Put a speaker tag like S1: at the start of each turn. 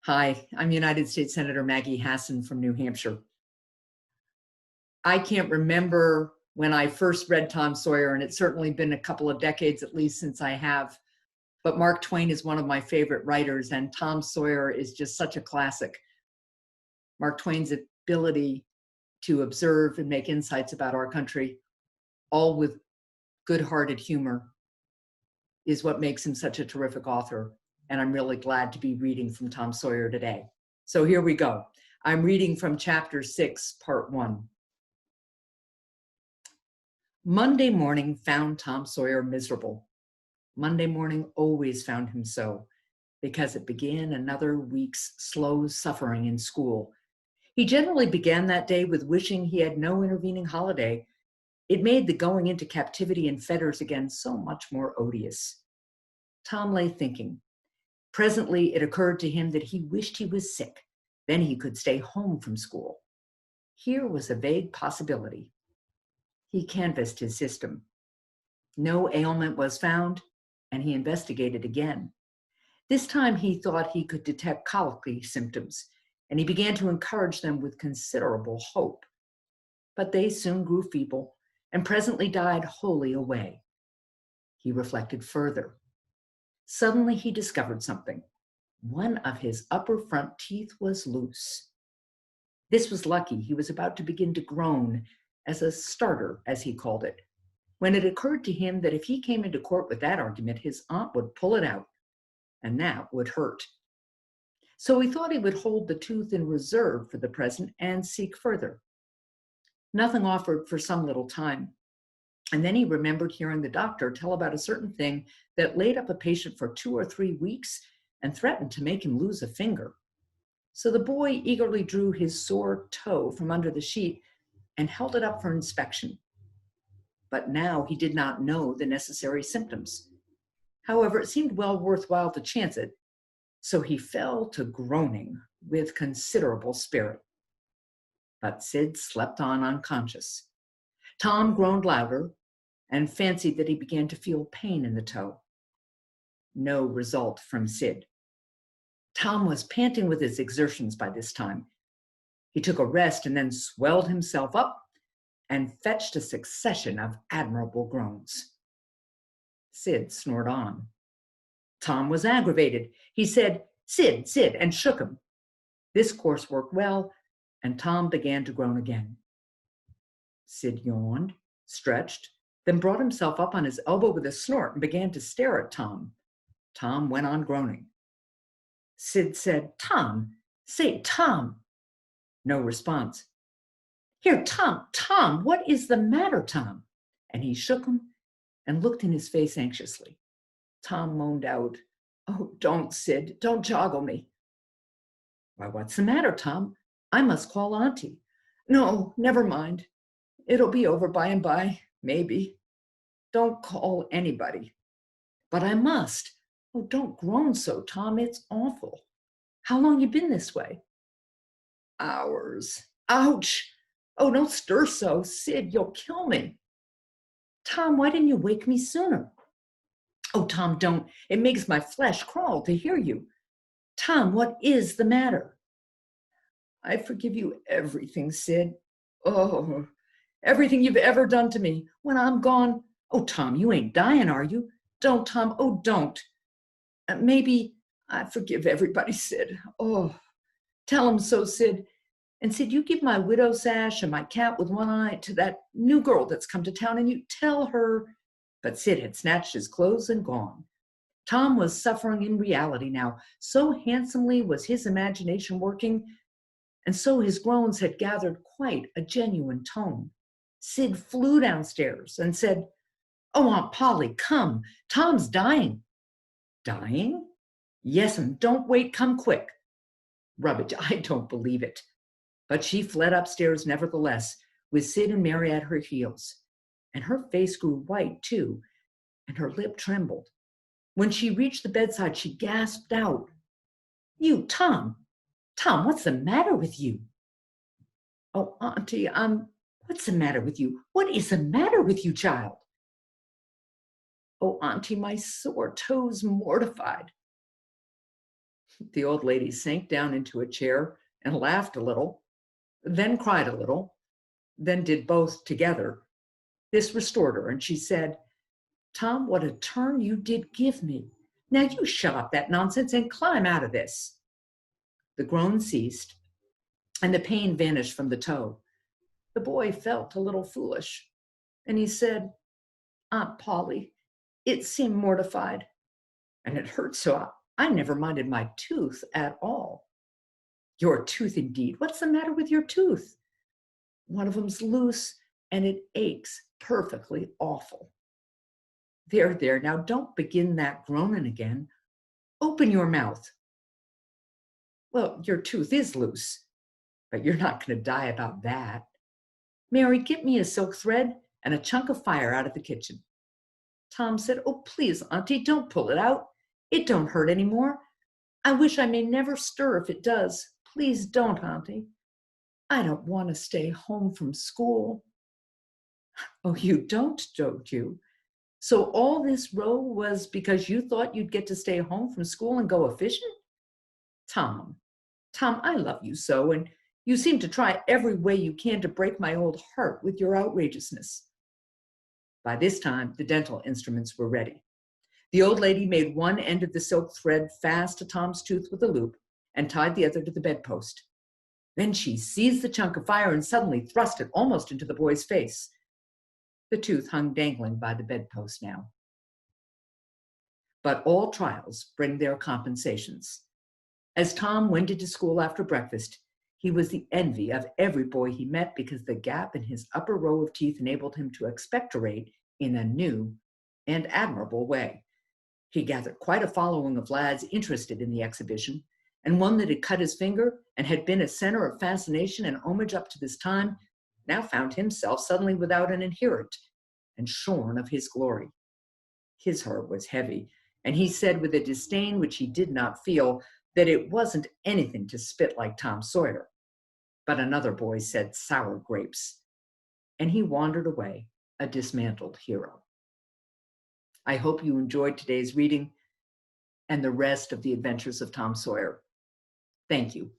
S1: Hi, I'm United States Senator Maggie Hassan from New Hampshire. I can't remember when I first read Tom Sawyer, and it's certainly been a couple of decades at least since I have, but Mark Twain is one of my favorite writers, and Tom Sawyer is just such a classic. Mark Twain's ability to observe and make insights about our country, all with good-hearted humor, is what makes him such a terrific author, and I'm really glad to be reading from Tom Sawyer today. So here we go. I'm reading from chapter 6, part 1. Monday morning found Tom Sawyer miserable. Monday morning always found him so, because it began another week's slow suffering in school. He generally began that day with wishing he had no intervening holiday. It made the going into captivity in fetters again so much more odious. Tom lay thinking. Presently, it occurred to him that he wished he was sick. Then he could stay home from school. Here was a vague possibility. He canvassed his system. No ailment was found, and he investigated again. This time he thought he could detect colicky symptoms, and he began to encourage them with considerable hope. But they soon grew feeble, and presently died wholly away. He reflected further. Suddenly he discovered something. One of his upper front teeth was loose. This was lucky. He was about to begin to groan, as a starter, as he called it, when it occurred to him that if he came into court with that argument, his aunt would pull it out, and that would hurt. So he thought he would hold the tooth in reserve for the present and seek further. Nothing offered for some little time, and then he remembered hearing the doctor tell about a certain thing that laid up a patient for 2 or 3 weeks and threatened to make him lose a finger. So the boy eagerly drew his sore toe from under the sheet and held it up for inspection. But now he did not know the necessary symptoms. However, it seemed well worthwhile to chance it, so he fell to groaning with considerable spirit. But Sid slept on unconscious. Tom groaned louder and fancied that he began to feel pain in the toe. No result from Sid. Tom was panting with his exertions by this time. He took a rest and then swelled himself up and fetched a succession of admirable groans. Sid snored on. Tom was aggravated. He said, "Sid, Sid," and shook him. This course worked well, and Tom began to groan again. Sid yawned, stretched, then brought himself up on his elbow with a snort and began to stare at Tom. Tom went on groaning. Sid said, "Tom, say, Tom." No response. "Here, Tom, what is the matter, Tom?" And he shook him and looked in his face anxiously. Tom moaned out, "Oh, don't, Sid, don't joggle me." "Why, what's the matter, Tom? I must call Auntie." "No, never mind. It'll be over by and by, maybe." "Don't call anybody." "But I must." "Oh, don't groan so, Tom. It's awful." "How long you been this way?" "Hours." "Ouch." "Oh, don't stir so. Sid, you'll kill me." "Tom, why didn't you wake me sooner?" "Oh, Tom, don't. It makes my flesh crawl to hear you." "Tom, what is the matter?" "I forgive you everything, Sid. Oh, everything you've ever done to me. When I'm gone." "Oh, Tom, you ain't dying, are you?" "Don't, Tom. Oh, don't." Maybe I forgive everybody, Sid. Oh, tell 'em so, Sid. And Sid, you give my widow sash and my cat with one eye to that new girl that's come to town, and you tell her." But Sid had snatched his clothes and gone. Tom was suffering in reality now. So handsomely was his imagination working, and so his groans had gathered quite a genuine tone. Sid flew downstairs and said, "Oh, Aunt Polly, come. Tom's dying." "Dying?" "Yes'm, don't wait, come quick." Rubbish, I don't believe it. But she fled upstairs nevertheless, with Sid and Mary at her heels. And her face grew white too, and her lip trembled. When she reached the bedside, she gasped out, "You, Tom, what's the matter with you?" "Oh, Auntie, what's the matter with you? What is the matter with you, child?" "Oh, Auntie, my sore toe's mortified." The old lady sank down into a chair and laughed a little, then cried a little, then did both together. This restored her, and she said, "Tom, what a turn you did give me. Now you shut up that nonsense and climb out of this." The groan ceased, and the pain vanished from the toe. The boy felt a little foolish, and he said, "Aunt Polly, it seemed mortified, and it hurt so I never minded my tooth at all." "Your tooth, indeed. What's the matter with your tooth?" "One of them's loose, and it aches perfectly awful." There, there, now don't begin that groaning again. Open your mouth." "Well, your tooth is loose, but you're not going to die about that. Mary, get me a silk thread and a chunk of fire out of the kitchen." Tom said, "Oh, please, Auntie, don't pull it out. It don't hurt any more. I wish I may never stir if it does. Please don't, Auntie. I don't want to stay home from school." "Oh, you don't you? So all this row was because you thought you'd get to stay home from school and go a fishing? Tom, Tom, I love you so, and you seem to try every way you can to break my old heart with your outrageousness." By this time, the dental instruments were ready. The old lady made one end of the silk thread fast to Tom's tooth with a loop and tied the other to the bedpost. Then she seized the chunk of fire and suddenly thrust it almost into the boy's face. The tooth hung dangling by the bedpost now. But all trials bring their compensations. As Tom went into school after breakfast, he was the envy of every boy he met because the gap in his upper row of teeth enabled him to expectorate in a new and admirable way. He gathered quite a following of lads interested in the exhibition, and one that had cut his finger and had been a center of fascination and homage up to this time now found himself suddenly without an adherent and shorn of his glory. His heart was heavy, and he said with a disdain which he did not feel that it wasn't anything to spit like Tom Sawyer. But another boy said sour grapes, and he wandered away a dismantled hero. I hope you enjoyed today's reading and the rest of the adventures of Tom Sawyer. Thank you.